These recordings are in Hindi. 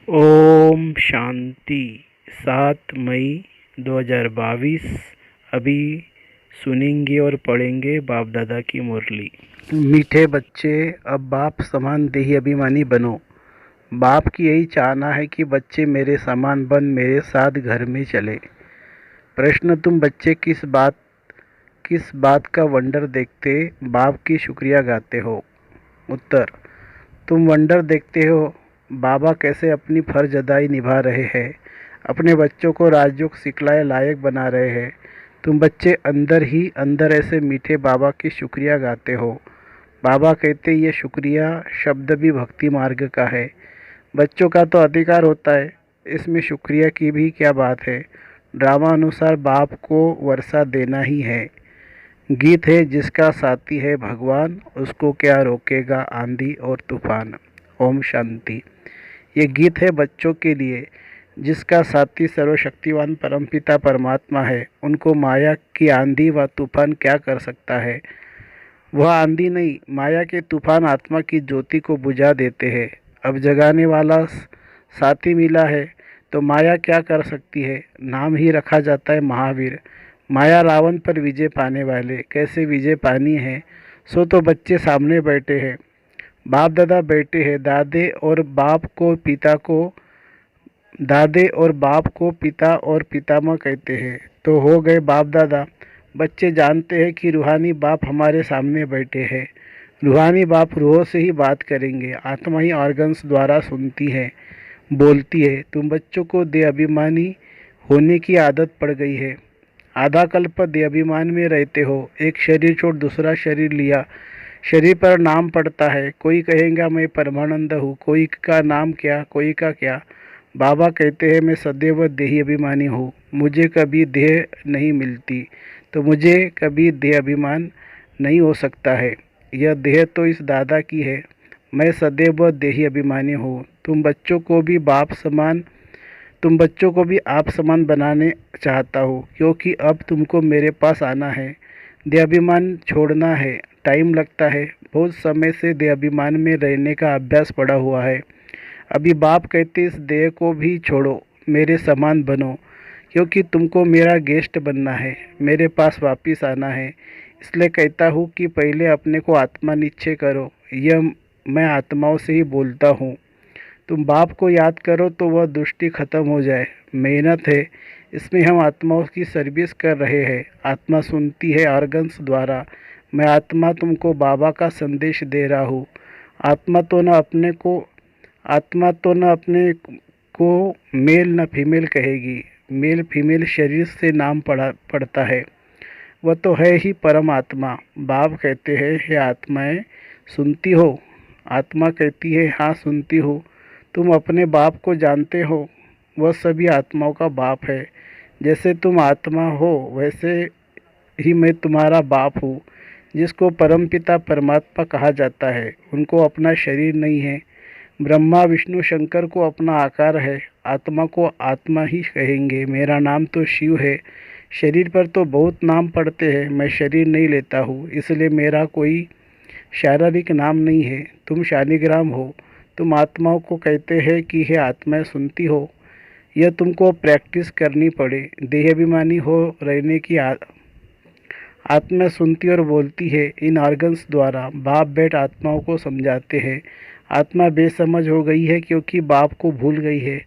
ओम शांति। 7 मई 2022। अभी सुनेंगे और पढ़ेंगे बाप दादा की मुरली। मीठे बच्चे, अब बाप समान देही अभिमानी बनो। बाप की यही चाहना है कि बच्चे मेरे समान बन मेरे साथ घर में चले। प्रश्न, तुम बच्चे किस बात का वंडर देखते बाप की शुक्रिया गाते हो? उत्तर, तुम वंडर देखते हो बाबा कैसे अपनी फर्ज अदाई निभा रहे हैं, अपने बच्चों को राजयोग सिखलाए लायक बना रहे हैं। तुम बच्चे अंदर ही अंदर ऐसे मीठे बाबा की शुक्रिया गाते हो। बाबा कहते ये शुक्रिया शब्द भी भक्ति मार्ग का है। बच्चों का तो अधिकार होता है, इसमें शुक्रिया की भी क्या बात है। ड्रामा अनुसार बाप को वर्षा देना ही है। गीत है, जिसका साथी है भगवान, उसको क्या रोकेगा आंधी और तूफान। ओम शांति। ये गीत है बच्चों के लिए, जिसका साथी सर्वशक्तिवान परमपिता परमात्मा है। उनको माया की आंधी व तूफान क्या कर सकता है। वह आंधी नहीं, माया के तूफान आत्मा की ज्योति को बुझा देते हैं। अब जगाने वाला साथी मिला है तो माया क्या कर सकती है। नाम ही रखा जाता है महावीर। माया रावण पर विजय पाने वाले कैसे विजय पानी है, सो तो बच्चे सामने बैठे हैं। बाप दादा बैठे हैं। दादे और बाप को पिता और पितामह कहते हैं, तो हो गए बाप दादा। बच्चे जानते हैं कि रूहानी बाप हमारे सामने बैठे हैं। रूहानी बाप रूहों से ही बात करेंगे, आत्मा ही ऑर्गन्स द्वारा सुनती है, बोलती है। तुम बच्चों को देह अभिमानी होने की आदत पड़ गई है। आधा कल्प देह अभिमान में रहते हो। एक शरीर छोड़ दूसरा शरीर लिया, शरीर पर नाम पड़ता है। कोई कहेगा मैं परमानंद हूँ, कोई का नाम क्या, कोई का क्या। बाबा कहते हैं मैं सदैव देही अभिमानी हूँ, मुझे कभी देह नहीं मिलती, तो मुझे कभी देह अभिमान नहीं हो सकता है। यह देह तो इस दादा की है। मैं सदैव देही अभिमानी हूँ। तुम बच्चों को भी आप समान बनाने चाहता हूँ, क्योंकि अब तुमको मेरे पास आना है। देहाभिमान छोड़ना है, टाइम लगता है। बहुत समय से देहाभिमान में रहने का अभ्यास पड़ा हुआ है। अभी बाप कहते इस देह को भी छोड़ो, मेरे समान बनो, क्योंकि तुमको मेरा गेस्ट बनना है, मेरे पास वापिस आना है। इसलिए कहता हूँ कि पहले अपने को आत्मा निश्चय करो। यह मैं आत्माओं से ही बोलता हूँ। तुम बाप को याद करो तो वह दृष्टि खत्म हो जाए। मेहनत है, इसमें हम आत्माओं की सर्विस कर रहे हैं। आत्मा सुनती है ऑर्गन्स द्वारा। मैं आत्मा तुमको बाबा का संदेश दे रहा हूँ। आत्मा तो न अपने को मेल न फीमेल कहेगी। मेल फीमेल शरीर से नाम पड़ता है, वह तो है ही परमात्मा। बाप कहते हैं हे आत्माएं, सुनती हो? आत्मा कहती है हाँ सुनती हूँ। तुम अपने बाप को जानते हो? वह सभी आत्माओं का बाप है। जैसे तुम आत्मा हो वैसे ही मैं तुम्हारा बाप हूँ। जिसको परमपिता परमात्मा कहा जाता है, उनको अपना शरीर नहीं है। ब्रह्मा विष्णु शंकर को अपना आकार है। आत्मा को आत्मा ही कहेंगे। मेरा नाम तो शिव है। शरीर पर तो बहुत नाम पड़ते हैं, मैं शरीर नहीं लेता हूँ, इसलिए मेरा कोई शारीरिक नाम नहीं है। तुम शालिग्राम हो। तुम आत्माओं को कहते हैं कि हे आत्माएं सुनती हो। यह तुमको प्रैक्टिस करनी पड़े। देहाभिमानी हो रहने की आत्मा सुनती और बोलती है इन ऑर्गन्स द्वारा। बाप बेट आत्माओं को समझाते हैं। आत्मा बेसमझ हो गई है क्योंकि बाप को भूल गई है।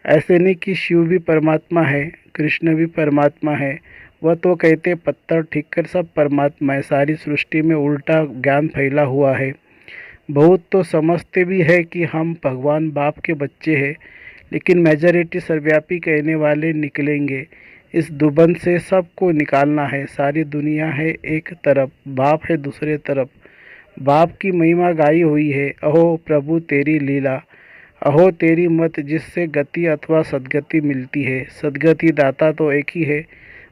ऐसे नहीं कि शिव भी परमात्मा है, कृष्ण भी परमात्मा है। वह तो कहते पत्थर ठीकर सब परमात्मा है। सारी सृष्टि में उल्टा ज्ञान फैला हुआ है। बहुत तो समझते भी है कि हम भगवान बाप के बच्चे हैं, लेकिन मेजॉरिटी सर्वव्यापी कहने वाले निकलेंगे। इस दुबंध से सबको निकालना है। सारी दुनिया है एक तरफ, बाप है दूसरे तरफ। बाप की महिमा गाई हुई है। अहो प्रभु तेरी लीला, अहो तेरी मत, जिससे गति अथवा सद्गति मिलती है। सद्गति दाता तो एक ही है।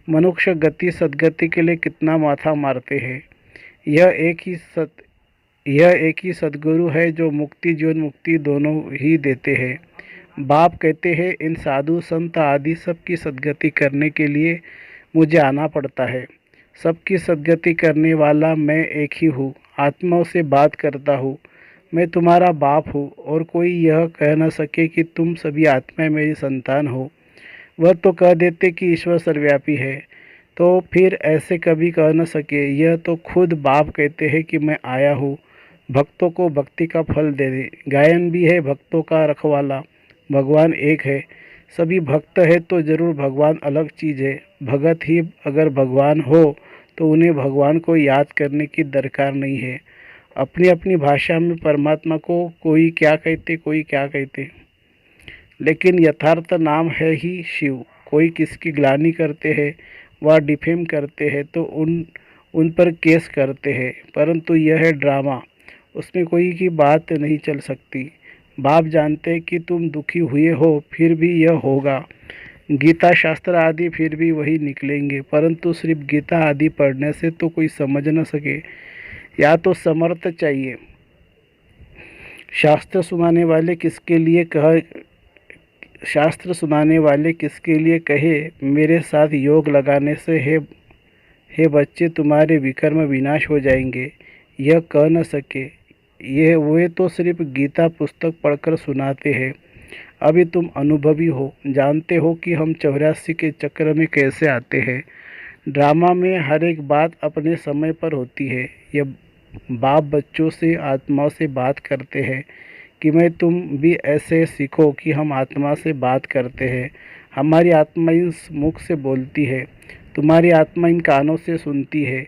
मनुष्य गति सद्गति के लिए कितना माथा मारते हैं। यह एक ही सद्गुरु है जो मुक्ति जीवन मुक्ति दोनों ही देते हैं। बाप कहते हैं इन साधु संत आदि सबकी सद्गति करने के लिए मुझे आना पड़ता है। सबकी सद्गति करने वाला मैं एक ही हूँ। आत्माओं से बात करता हूँ। मैं तुम्हारा बाप हूँ और कोई यह कह न सके कि तुम सभी आत्माएं मेरी संतान हो। वह तो कह देते कि ईश्वर सर्वव्यापी है, तो फिर ऐसे कभी कह न सके। यह तो खुद बाप कहते हैं कि मैं आया हूँ भक्तों को भक्ति का फल देने। गायन भी है भक्तों का रखवाला, भगवान एक है। सभी भक्त है तो जरूर भगवान अलग चीज़ है। भगत ही अगर भगवान हो तो उन्हें भगवान को याद करने की दरकार नहीं है। अपनी अपनी भाषा में परमात्मा को कोई क्या कहते, कोई क्या कहते, लेकिन यथार्थ नाम है ही शिव। कोई किसकी ग्लानि करते हैं व डिफेम करते हैं तो उन पर केस करते हैं, परंतु यह है ड्रामा, उसमें कोई की बात नहीं चल सकती। बाप जानते हैं कि तुम दुखी हुए हो, फिर भी यह होगा। गीता शास्त्र आदि फिर भी वही निकलेंगे, परंतु सिर्फ गीता आदि पढ़ने से तो कोई समझ न सके। या तो समर्थ चाहिए। शास्त्र सुनाने वाले किसके लिए कह शास्त्र सुनाने वाले किसके लिए कहे मेरे साथ योग लगाने से हे बच्चे तुम्हारे विकर्म विनाश हो जाएंगे, यह कह न सके। यह वे तो सिर्फ गीता पुस्तक पढ़कर सुनाते हैं। अभी तुम अनुभवी हो, जानते हो कि हम 84 के चक्र में कैसे आते हैं। ड्रामा में हर एक बात अपने समय पर होती है। यह बाप बच्चों से आत्माओं से बात करते हैं कि मैं तुम भी ऐसे सीखो कि हम आत्मा से बात करते हैं। हमारी आत्मा इन मुख से बोलती है, तुम्हारी आत्मा इन कानों से सुनती है।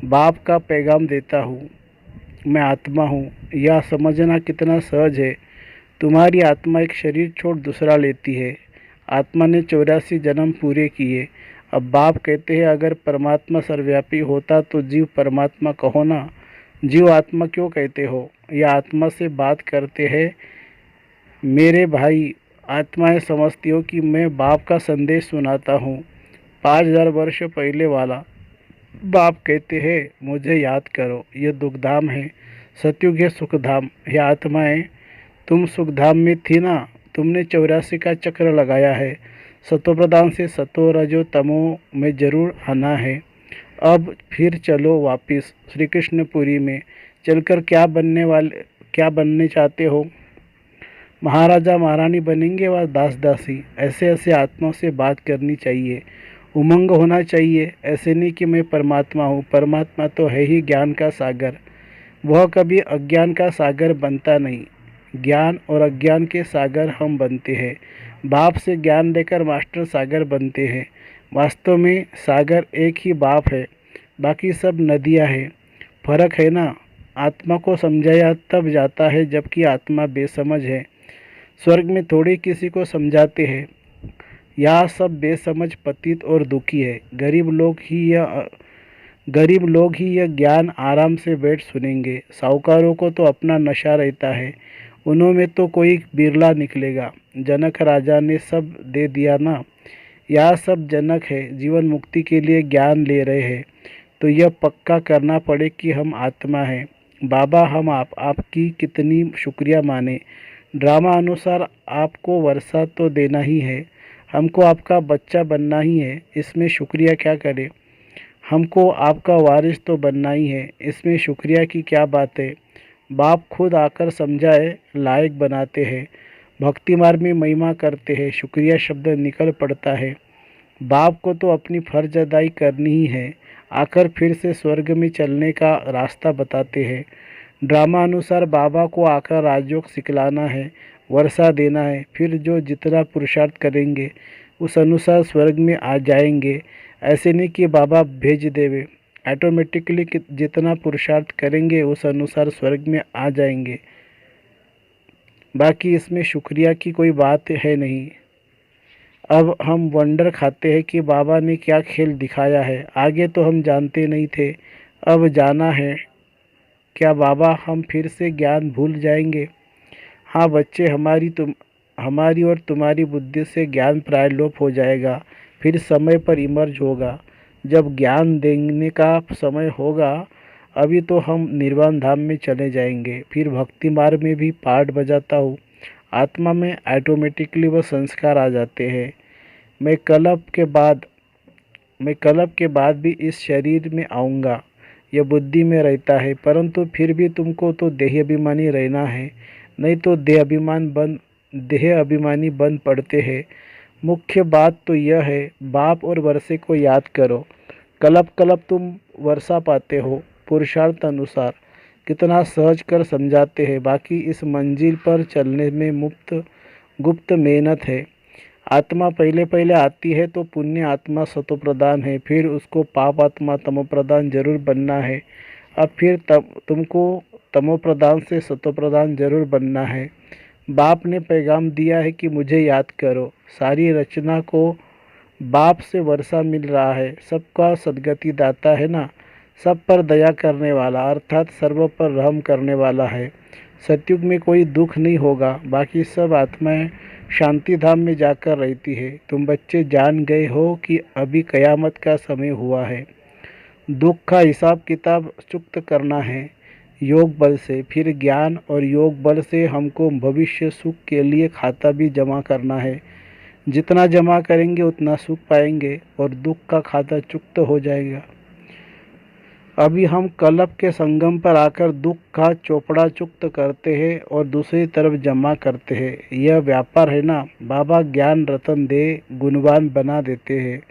बाप का पैगाम देता हूँ, मैं आत्मा हूँ। यह समझना कितना सहज है। तुम्हारी आत्मा एक शरीर छोड़ दूसरा लेती है। आत्मा ने 84 जन्म पूरे किए। अब बाप कहते हैं अगर परमात्मा सर्वव्यापी होता तो जीव परमात्मा कहो ना, जीव आत्मा क्यों कहते हो। यह आत्मा से बात करते हैं। मेरे भाई, आत्माएं समझती हो कि मैं बाप का संदेश सुनाता हूँ, 5000 वर्ष पहले वाला। बाप कहते हैं मुझे याद करो, यह दुखधाम है, सतयुग है सुखधाम। यह आत्माएं, तुम सुखधाम में थी ना, तुमने 84 का चक्र लगाया है। सतोप्रधान से सतो रजो तमो में जरूर आना है। अब फिर चलो वापिस श्री कृष्णपुरी में चलकर क्या बनने चाहते हो। महाराजा महारानी बनेंगे व दास दासी। ऐसे ऐसे आत्माओं से बात करनी चाहिए, उमंग होना चाहिए। ऐसे नहीं कि मैं परमात्मा हूँ, परमात्मा तो है ही ज्ञान का सागर, वह कभी अज्ञान का सागर बनता नहीं। ज्ञान और अज्ञान के सागर हम बनते हैं। बाप से ज्ञान लेकर मास्टर सागर बनते हैं। वास्तव में सागर एक ही बाप है, बाकी सब नदियाँ हैं। फर्क है ना। आत्मा को समझाया तब जाता है जबकि आत्मा बेसमझ है। स्वर्ग में थोड़ी किसी को समझाते हैं। यहाँ सब बेसमझ पतित और दुखी है। गरीब लोग ही यह ज्ञान आराम से बैठ सुनेंगे। साहूकारों को तो अपना नशा रहता है, उन्होंने तो कोई बिरला निकलेगा। जनक राजा ने सब दे दिया ना। यह सब जनक है, जीवन मुक्ति के लिए ज्ञान ले रहे हैं, तो यह पक्का करना पड़े कि हम आत्मा हैं। बाबा हम आपकी कितनी शुक्रिया माने। ड्रामा अनुसार आपको वर्षा तो देना ही है, हमको आपका बच्चा बनना ही है, इसमें शुक्रिया क्या करें। हमको आपका वारिस तो बनना ही है, इसमें शुक्रिया की क्या बात है। बाप खुद आकर समझाए, लायक बनाते हैं, भक्ति मार्ग में महिमा करते हैं, शुक्रिया शब्द निकल पड़ता है। बाप को तो अपनी फर्ज अदाई करनी ही है, आकर फिर से स्वर्ग में चलने का रास्ता बताते हैं। ड्रामा अनुसार बाबा को आकर राजयोग सिखलाना है, वर्षा देना है, फिर जो जितना पुरुषार्थ करेंगे उस अनुसार स्वर्ग में आ जाएंगे। ऐसे नहीं कि बाबा भेज देवे, ऑटोमेटिकली जितना पुरुषार्थ करेंगे उस अनुसार स्वर्ग में आ जाएंगे। बाकी इसमें शुक्रिया की कोई बात है नहीं। अब हम वंडर खाते हैं कि बाबा ने क्या खेल दिखाया है। आगे तो हम जानते नहीं थे, अब जाना है। क्या बाबा हम फिर से ज्ञान भूल जाएंगे। हाँ बच्चे, हमारी और तुम्हारी बुद्धि से ज्ञान प्राय लोप हो जाएगा, फिर समय पर इमर्ज होगा, जब ज्ञान देने का समय होगा। अभी तो हम निर्वाण धाम में चले जाएंगे। फिर भक्ति मार्ग में भी पाठ बजाता हूँ, आत्मा में ऑटोमेटिकली वह संस्कार आ जाते हैं। मैं कल्प के बाद भी इस शरीर में आऊँगा, यह बुद्धि में रहता है, परंतु फिर भी तुमको तो देह अभिमानी रहना है, नहीं तो देह अभिमानी बन पड़ते हैं। मुख्य बात तो यह है, बाप और वर्षे को याद करो। कलप कलप तुम वर्षा पाते हो, पुरुषार्थ अनुसार। कितना सहज कर समझाते हैं, बाकी इस मंजिल पर चलने में गुप्त मेहनत है। आत्मा पहले पहले आती है तो पुण्य आत्मा सतो प्रधान है, फिर उसको पाप आत्मा तमो प्रधान जरूर बनना है। अब फिर तुमको तमो प्रधान से सतो प्रधान जरूर बनना है। बाप ने पैगाम दिया है कि मुझे याद करो। सारी रचना को बाप से वर्षा मिल रहा है, सबका सद्गति दाता है ना, सब पर दया करने वाला अर्थात सर्व पर रहम करने वाला है। सतयुग में कोई दुख नहीं होगा, बाकी सब आत्माएं शांति धाम में जाकर रहती है। तुम बच्चे जान गए हो कि अभी कयामत का समय हुआ है। दुख का हिसाब किताब चुक्त करना है योग बल से, फिर ज्ञान और योग बल से हमको भविष्य सुख के लिए खाता भी जमा करना है। जितना जमा करेंगे उतना सुख पाएंगे और दुख का खाता चुक्त हो जाएगा। अभी हम कलप के संगम पर आकर दुख का चोपड़ा चुक्त करते हैं और दूसरी तरफ जमा करते हैं। यह व्यापार है ना। बाबा ज्ञान रतन दे गुणवान बना देते हैं,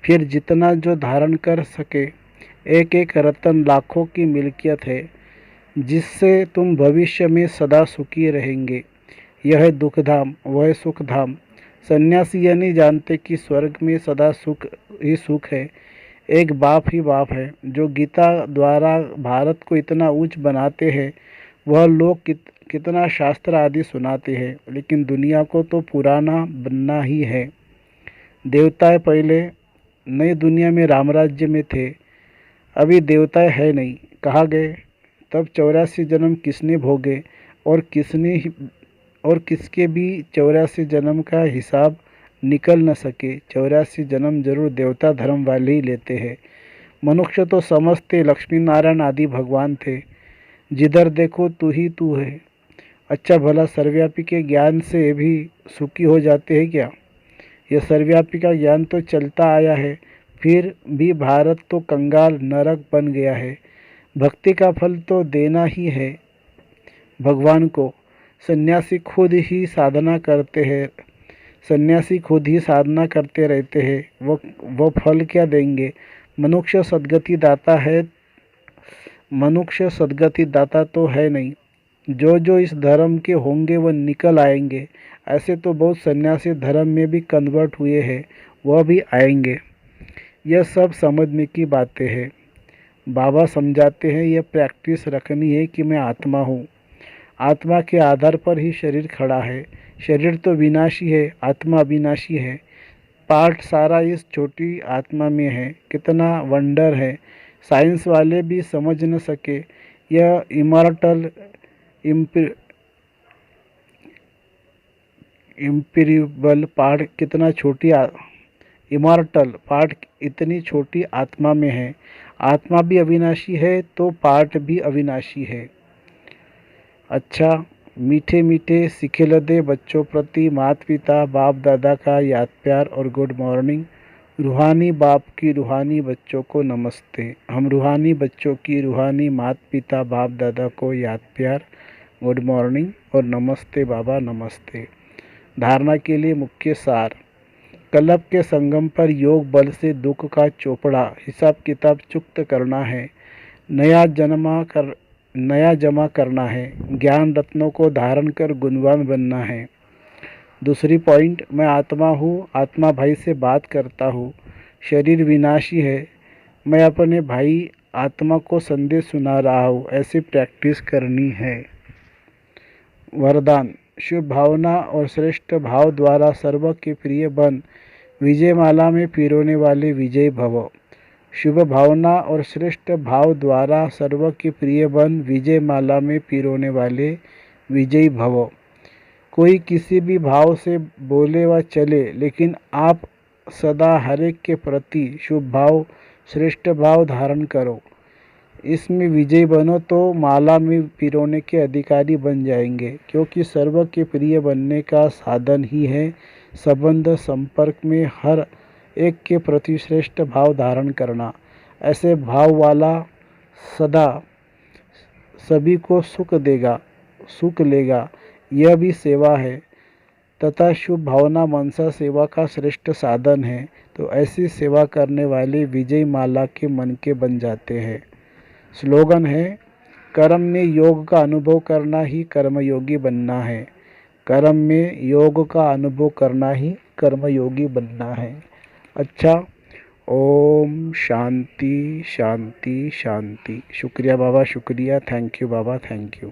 फिर जितना जो धारण कर सके। एक एक रतन लाखों की मिल्कियत है, जिससे तुम भविष्य में सदा सुखी रहेंगे। यह है दुखधाम, वह सुखधाम। सन्यासी यह नहीं जानते कि स्वर्ग में सदा सुख ही सुख है। एक बाप ही बाप है। जो गीता द्वारा भारत को इतना ऊंच बनाते हैं, वह लोग कितना शास्त्र आदि सुनाते हैं, लेकिन दुनिया को तो पुराना बनना ही है। देवताएं पहले नई दुनिया में रामराज्य में थे, अभी देवताएं है नहीं, कहाँ गए? तब 84 जन्म किसने भोगे और किसके भी 84 जन्म का हिसाब निकल न सके। 84 जन्म जरूर देवता धर्म वाले ही लेते हैं। मनुष्य तो समझते लक्ष्मी नारायण आदि भगवान थे। जिधर देखो तू ही तू है। अच्छा भला सर्वव्यापी के ज्ञान से भी सुखी हो जाते हैं क्या? यह सर्वव्यापी का ज्ञान तो चलता आया है, फिर भी भारत तो कंगाल नरक बन गया है। भक्ति का फल तो देना ही है भगवान को। सन्यासी खुद ही साधना करते रहते हैं, वो फल क्या देंगे? मनुष्य सद्गति दाता तो है नहीं। जो इस धर्म के होंगे वह निकल आएंगे। ऐसे तो बहुत सन्यासी धर्म में भी कन्वर्ट हुए हैं, वह भी आएंगे। यह सब समझने की बातें हैं। बाबा समझाते हैं यह प्रैक्टिस रखनी है कि मैं आत्मा हूँ। आत्मा के आधार पर ही शरीर खड़ा है। शरीर तो विनाशी है, आत्मा अविनाशी है। पार्ट सारा इस छोटी आत्मा में है। कितना वंडर है, साइंस वाले भी समझ न सके। यह इमॉर्टल इम्पेरिबल पार्ट कितना छोटी इमॉर्टल पार्ट इतनी छोटी आत्मा में है। आत्मा भी अविनाशी है तो पार्ट भी अविनाशी है। अच्छा, मीठे मीठे सिखिलदे बच्चों प्रति माता पिता बाप दादा का याद प्यार और गुड मॉर्निंग। रूहानी बाप की रूहानी बच्चों को नमस्ते। हम रूहानी बच्चों की रूहानी माता पिता बाप दादा को याद प्यार, गुड मॉर्निंग और नमस्ते बाबा नमस्ते। धारणा के लिए मुख्य सार। कलप के संगम पर योग बल से दुख का चोपड़ा हिसाब किताब चुक्त करना है। नया जमा करना है। ज्ञान रत्नों को धारण कर गुणवान बनना है। दूसरी पॉइंट, मैं आत्मा हूँ, आत्मा भाई से बात करता हूँ। शरीर विनाशी है, मैं अपने भाई आत्मा को संदेश सुना रहा हूँ। ऐसी प्रैक्टिस करनी है। वरदान। शुभ भावना और श्रेष्ठ भाव द्वारा सर्व के प्रिय बन विजय माला में पिरोने वाले विजय भव। शुभ भावना और श्रेष्ठ भाव द्वारा सर्व के प्रिय बन विजय माला में पिरोने वाले विजयी भव। कोई किसी भी भाव से बोले व चले, लेकिन आप सदा हरेक के प्रति शुभ भाव श्रेष्ठ भाव धारण करो। इसमें विजयी बनो तो माला में पिरोने के अधिकारी बन जाएंगे, क्योंकि सर्व के प्रिय बनने का साधन ही है संबंध संपर्क में हर एक के प्रति श्रेष्ठ भाव धारण करना। ऐसे भाव वाला सदा सभी को सुख लेगा, यह भी सेवा है तथा शुभ भावना मनसा सेवा का श्रेष्ठ साधन है। तो ऐसी सेवा करने वाले विजय माला के मन के बन जाते हैं। स्लोगन है, कर्म में योग का अनुभव करना ही कर्मयोगी बनना है। कर्म में योग का अनुभव करना ही कर्मयोगी बनना है। अच्छा, ओम शांति शांति शांति। शुक्रिया बाबा, शुक्रिया। Thank you Baba, thank you.